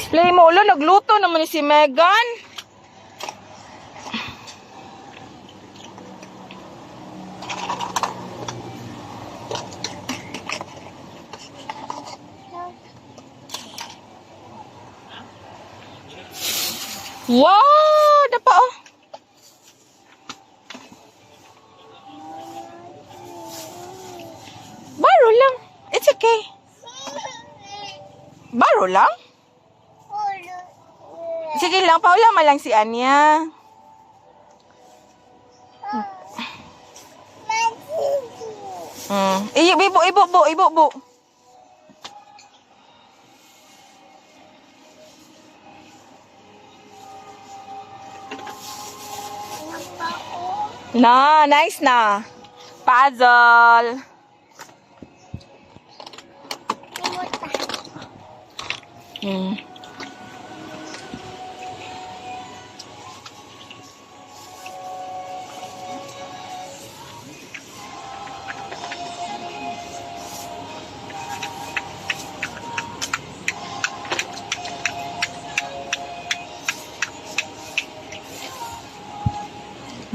Play mo ulo, nagluto naman ni si Megan. Wow, dapa oh. Baro lang. It's okay. Baro lang? Sige lang, paulama lang si Anya. Ibo. Na, nice na. Puzzle.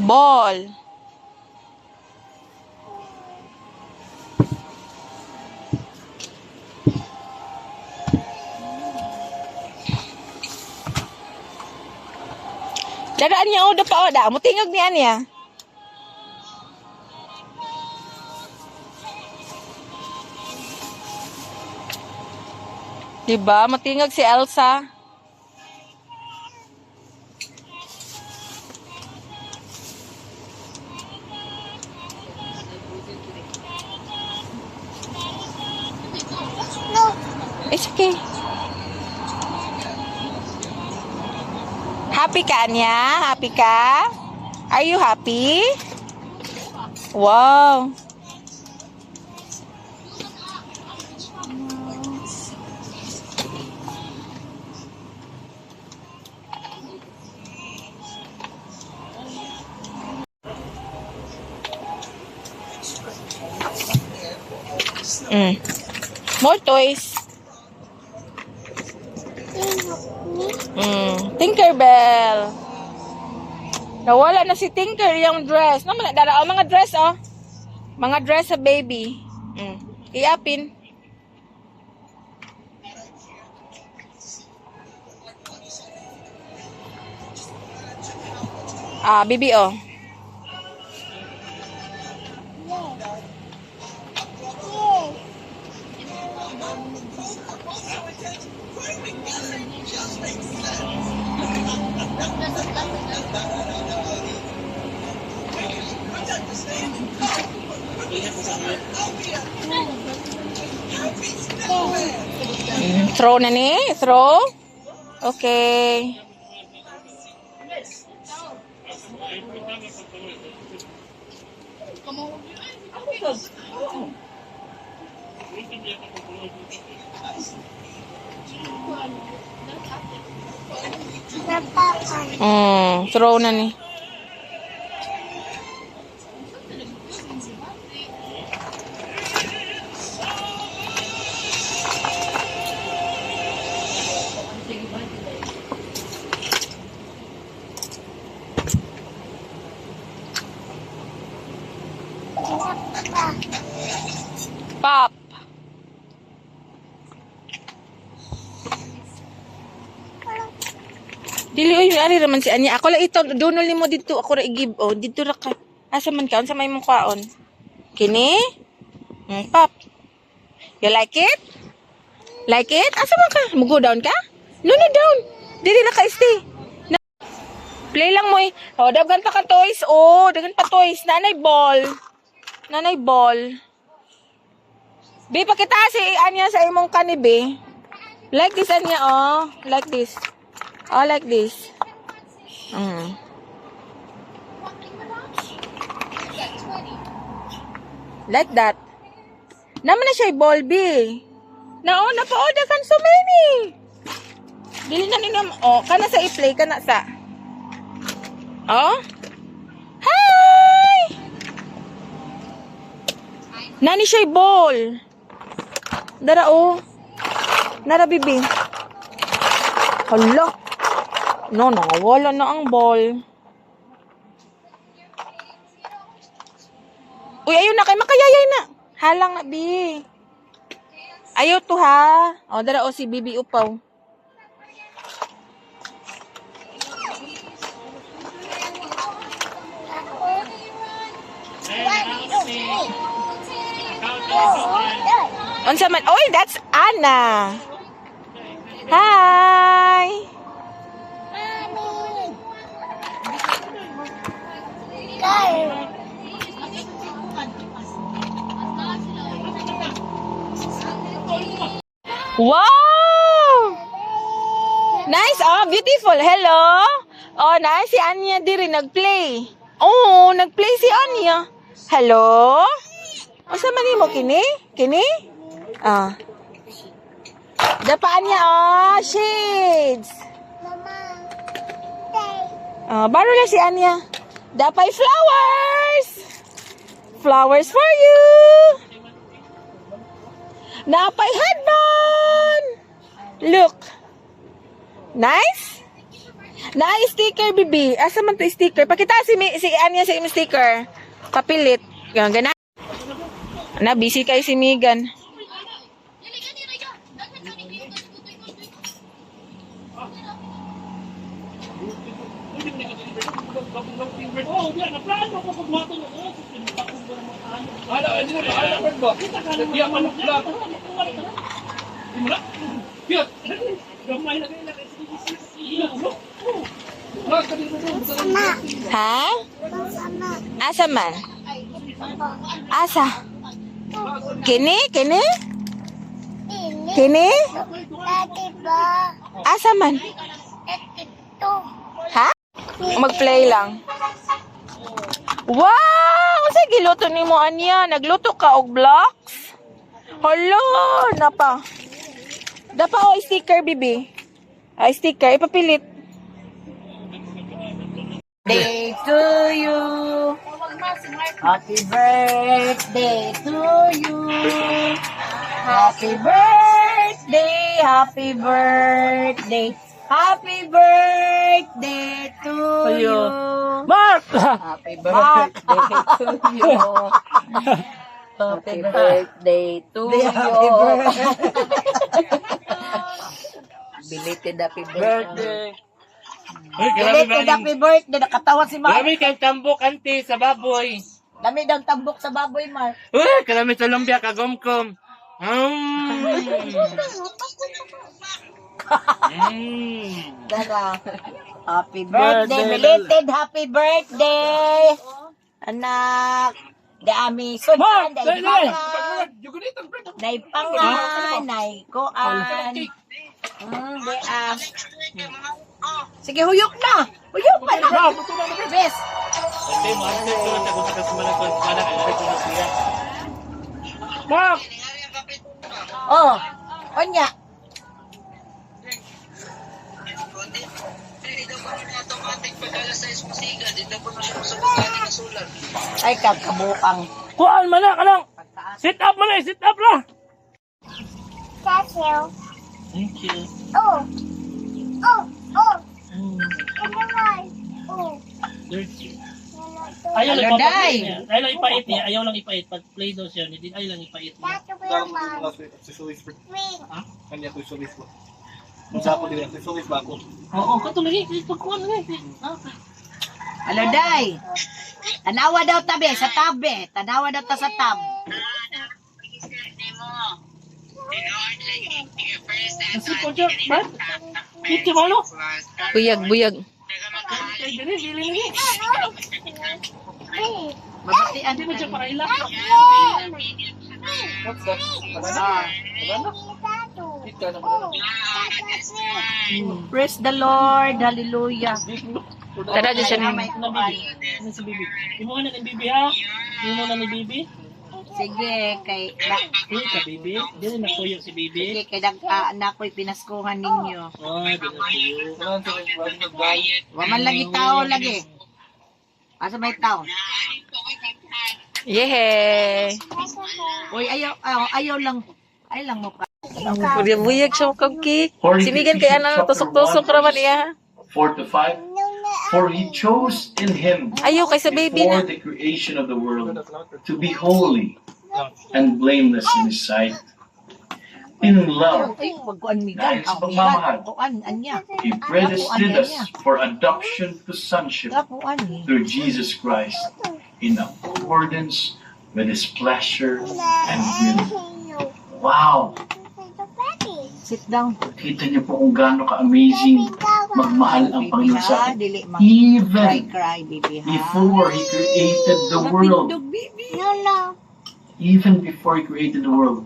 Ball. Dadaan niya o dapa o da. Mutingog niya niya. Diba? Matingog si Elsa. It's okay. Happy ka, Anya? Happy ka? Are you happy? Wow. More toys. Tinkerbell. Nawala na si Tinker yung dress. No, darao mga dress oh. Mga dress sa baby. Iapin. Bibi oh. Throw na ni? Throw? Okay. Throw na ni. Pop. Dili oy ari raman si Anya. Ako lang ito dunol nimo dito ako ra i-give oh. Dito ra ka. Asa man ka unsa may mong kwaon? Kini? Pop. You like it? Like it? Asa man ka? Mugo down ka? No down. Dili na ka stay. Play lang mo eh. Oh, daghan pa ka toys. Oh, daghan pa toys. Nanay ball. Be, pakita si Anya sa imong kanibe. Like this, Anya, oh. Like this. Oh, like this. Like that. Naman na siya ball, be. Napa-order kan so many. Dili na ninyo. Oh, kana sa i-play, kana sa. Oh. Hi! Nani siya ball. Dara oh. Nara bibi. Hala. No, nawala na ang ball. Uy, ayun na kay makayayay na. Halang na, bi. Ayaw to ha. O, dara o si Bibi Upaw. Unsa man? Oy, that's Anna. Hi. Wow! Nice, oh, beautiful. Hello. Oh, nice si Anya diri nagplay. Oh, nagplay si Anya. Hello. Unsa man nimo kini? Kini? Ah. Dapaan niya, oh, shades. Baro lang si Anya. Dapay flowers. Flowers for you. Napay headband. Look. Nice? Sticker, bibi. Asa man to sticker? Pakita si Anya sa imong sticker. Papilit. Gana. Na, busy kay si Megan. Ha? Asa man? Asa? Kini? Asa man? Ha? Mag-play lang. Wow! Sa giluto ni mo, Anya? Nagluto ka og blocks? Hala! Napa? Dapa o sticker, bibi. Sticker. Ipapilit. Day to you. Happy birthday to you. Happy birthday. Happy birthday. Happy birthday to you. Mark! Happy birthday to you. Happy birthday to you. Belated happy birthday. Uy, grabe ba Belated happy birthday. Nakatawa si Mark. Grabe kang tambok, auntie, sa baboy. Dami daw tambok sa baboy, Mark. Uy, karami sa lumpia, kagomkom. Dara. Happy birthday. Belated happy birthday. Anak. Dami sudan. Dahil pangan. Dahil pangan. Dahil koan. Sige, huyok na. Huyok pa na. Bes. Mark! Oh. Onya. Ay, kakabukang. Kuhaan man na, kanang. Sit up man eh, sit up la. Thank you. Thank you. Oh. Ano Oh. Dirty. Ano Ayaw lang Hello, Day. ipapait niya. Ayaw lang ipait niya. Ayaw lang ipait. Pag play daw siya, hindi ayaw lang ipait niya. Dato ko yung man. Wait. Kanya ko sulis ko. Masa ako din, sulis ba ako? Oo, katulad eh. Pagkuhan na eh. Hello, Day. Tanawa daw tabi, sa tabi. Tanawa daw ta sa tab. Kasi po siya, Brad? Hindi mo ano? Buyag. Ay, dili, dili, dili. Wait. Mabatian. Hindi mo siya para ilang. What's that? Dato. Ika naman. Praise the Lord. Hallelujah. Tara, dyan siya May ni. Na bibi. Ano si bibi? Imo ka na ni bibi ha? Imo na ni bibi? Sige, kay Uy, ka bibi. Dili na tuyo si bibi. sige kay anak ko'y pinaskuhan ninyo. Oh, dili na tuyo. Kailangan sa mga Wa man lagi tao lagi. Asa may tao? Yehey! Uy, ayaw lang mo pa. Buyag siya kag cake. For Si Megan kay ana Ephesians tusok-tusok chapter raman 1, iya. 4 to 5. For he chose in him Ayaw kay sa baby before na. the creation of the world to be holy and blameless in his sight. In love, Ay, magkuan migan. dahil sa pagmamahal, Kuan, anya. he predestined us for adoption to sonship Kapuan ni. through Jesus Christ in accordance with his pleasure and will. Wow! Sit down. Kita niyo po kung gaano ka-amazing magmahal ang Baby Panginoon sa ha, atin. dili ma. Even Cry, baby ha. before he created the world, Mapindog, baby. even before he created the world,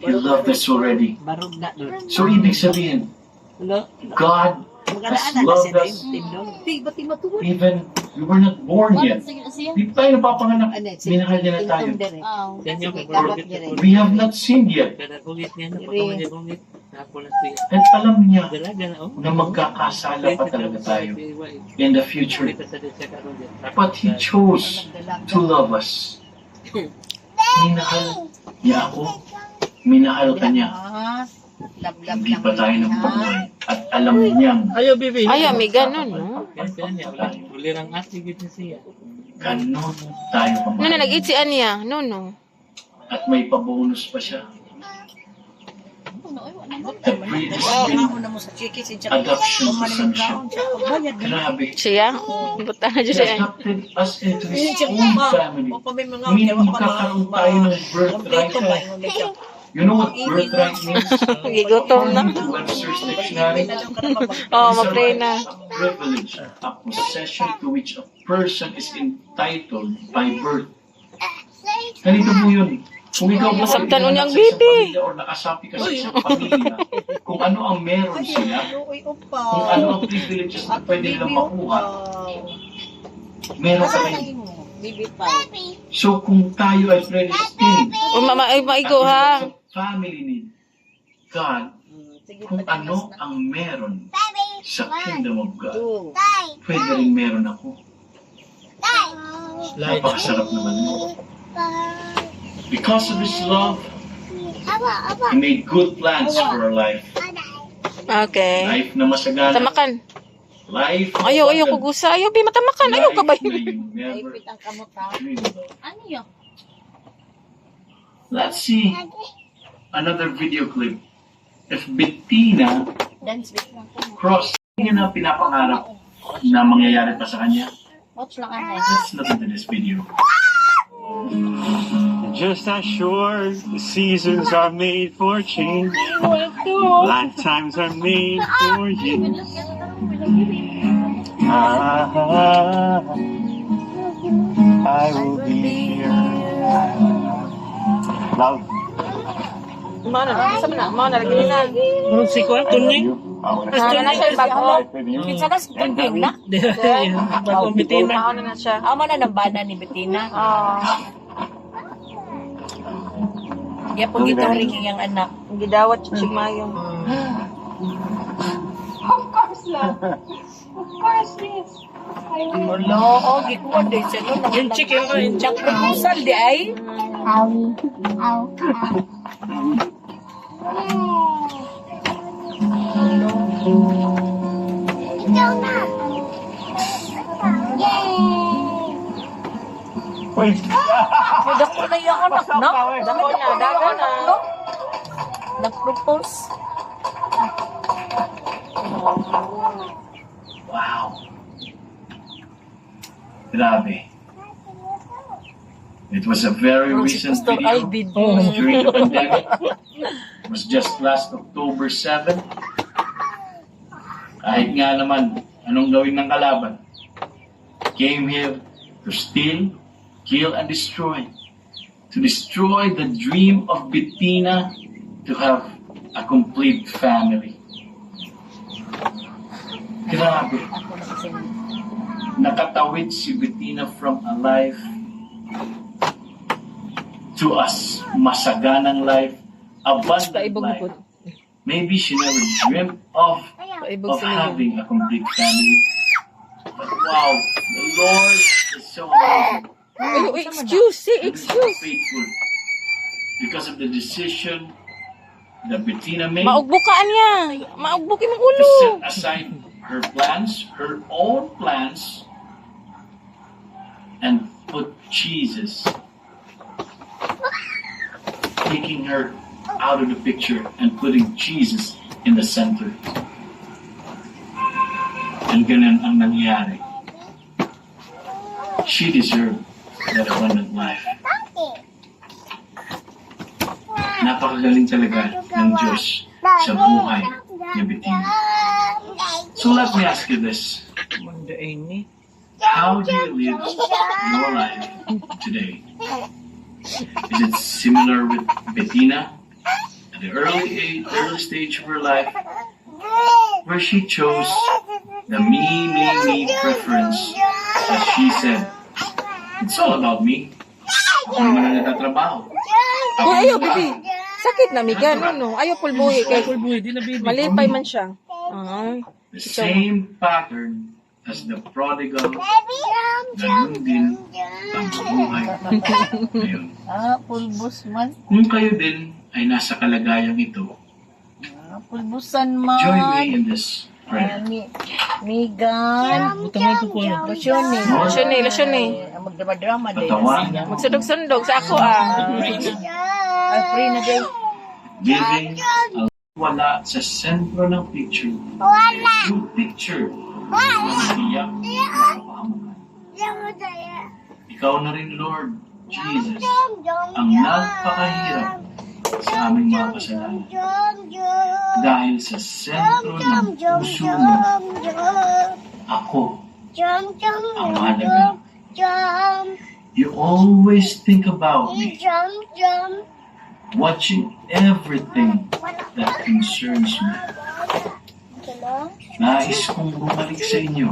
he loved us already. Barog na. So ibig sabihin, God has loved us even we were not born yet. Di tayo napapanganak, minahal niya na tayo. Ganyan ka, Dapat bro. dire. We have not sinned yet. Kada bungit niya, napatawa niya bungit. Tapos na siya. At alam niya Dalaga na, oh. na magkakasala pa talaga tayo in the future. Kita sa siya karon din. But he chose to love us. Minahal niya ako. Minahal ka niya. Hindi pa tayo nabubuhay. At alam niyang Ayaw, baby. Ayaw may ganon, no? Kaya niya, ulirang ati gid na siya. ganon tayo No, kamahal. nag-eat si Anya. No. At may pabonus pa siya. The predestined adoption to sonship. Grabe. Siya? Buta na dyan He siya. adopted us into his own family. Meaning magkakaroon tayo ng birthright. You know what birthright means? Gigutom na. According to Webster's Dictionary, Oh, it's a mag-pray right, na. a privilege, a possession to which a person is entitled by birth. Ganito po yun. Kung ikaw po Masaktan ay unyang sa isang bibi. pamilya or nakasapi ka sa isang pamilya, kung ano ang meron sila, kung ano ang privileges na pwede nilang makuha, meron ka rin. So kung tayo ay predestined, O, maigo ha. sa family ni God, kung ano ang meron sa kingdom of God, pwede rin meron ako. Napakasarap naman mo. Because of His love, He made good plans for our life. Okay. Life na masagana. Tamakan. Life na Ayaw abundant. kugusa. Ayaw, bi matamakan. Ayaw ka ba Life na yun? you never dreamed of. Let's see another video clip. If Bettina crossed yun na pinapangarap na mangyayari pa sa kanya, let's look into this video. Just as sure the seasons are made for change, lifetimes are made for you. I will be here. Love Mana na? Saan na? Mana na? Lagi na. Anong si Kuan? Tuning? you. I want to Mana na siya bago. life with you. Bagong bitina. Mana na siya. Amo na nabana ni Bettina. Oh. Kaya po gito rin yung anak. Gidawat siya si Mayong. Wala, gikuha din siya. Yung chicken ko, yung chicken. Proposal di ay. Wait. Dako na yung anak na. Dako na, dako na. Nag-propose. Wow. Grabe. It was a very recent video during the pandemic. It was just last October 7. Kahit nga naman, anong gawin ng kalaban? Came here to steal, kill, and destroy. To destroy the dream of Bettina to have a complete family. Grabe. Nakatawid si Bettina from a life to us, masaganang life, abundant Paibog na po. life. Maybe she never dreamt of Paibog si Mayong. having a complete family. But wow, the Lord is so amazing, Excuse. so faithful. Because of the decision that Bettina made Maugbukaan niya. Maugbukin mong to ulo. set aside her plans, her own plans, and put Jesus, taking her out of the picture and putting Jesus in the center. And ganun ang nangyari. She deserved that abundant life. Napakagaling talaga ng Diyos sa buhay ni Bettina. So let me ask you this. How do you live your life today? Is it similar with Bettina at the early stage of her life, where she chose the me preference, as she said, it's all about me. Ako naman ang natatrabaho. Uy, ayaw, bibi. Sakit na, miga, no. Ayaw pulbuhi. Kaya Pulbuhi, di na baby. malipay man siya. Ay. The same pattern as the prodigal, ganun din ang buhay ngayon. Pulbus man. Kung kayo din ay nasa kalagayang ito, Pulbusan man. join me in this prayer. Migan. Butang mo ito po. Lasyon eh. Lasyon eh. Magdrama-drama din. Patawarin, Magsundog-sundog sa ako, Ay, free na din. giving ang wala sa sentro ng picture. Yung picture ng iyak ikaw na rin, Lord Jesus, ang nagpakahirap sa aming mga kasalanan. Dahil sa sentro ng puso mo, ako ang mahalaga. You always think about me, watching everything that concerns me. Nais kong bumalik sa inyo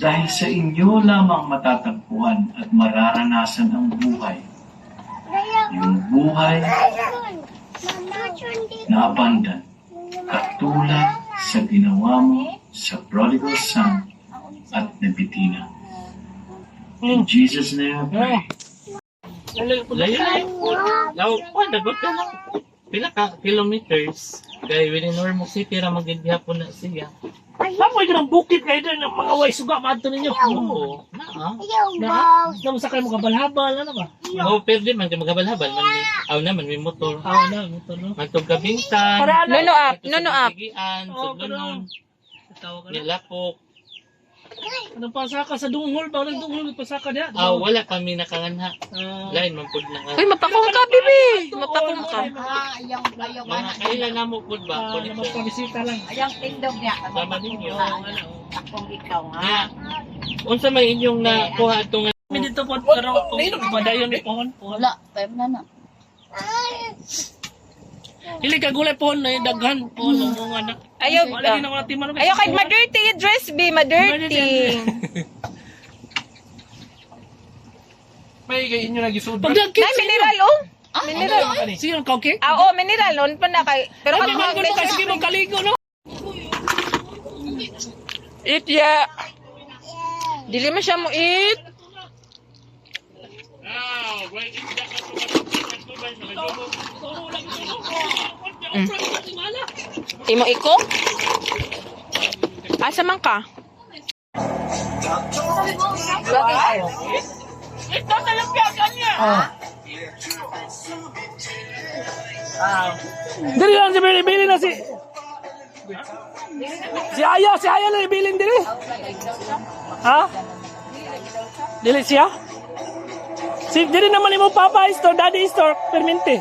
dahil sa inyo lamang matatagpuan at mararanasan ang buhay. Yung buhay na abundant, katulad sa ginawa mo sa prodigal son at na Bettina. In Jesus' name I pray. Law, dagot ka lang. Pila ka kilometers. Kaya within Normo City, ra magigihapon na siya. Mamoy ka ng bukid kayo doon ng mga way suga maadto ninyo. Oo. Na sa kayo magkabalhabal, ano ba? Oo, pwede man kayo magkabalhabal. Aw naman, may motor. Aw na, motor, no? Magtog kabingtan. Nono up, nono up. Sigian, suglunon. Nilapok. Ano pasaka sa dunghol ba? Walang dunghol pasaka niya? Wala kami nakanganha. Lain, mampud na nga. Uy, mapakong ka, bibi. Mapakong ka. Ayaw Mga kailan na mo po ba? Magpabisita lang. Ayang tindog niya. Sama ninyo. Akong ikaw nga. Nga. Unsa may inyong nakuha itong dito po pero kung padayon ni pohon. Wala. Pwede na na. Ili ka gulay pohon na yung daghan pohon ng mga anak. Ayaw, Wala din ako natin man. ayaw kahit ma-dirty yung dress, bi. Ma-dirty. May kayo inyo nagisod. Nay, mineral, oh. Mineral. Sige, ang kauke? Oo, mineral. Noon pa na kay... Pero Ay, may gulo ka, sige mong kaligo, no? Eat, ya. Dili man siya mo eat. Imo iko? Asa man ka? Ito sa lampiagan niya. Dili lang si Billy na si... Si Aya na ibilin dili. Ha? Dili siya? Si dili naman imo papa store, daddy store, permente.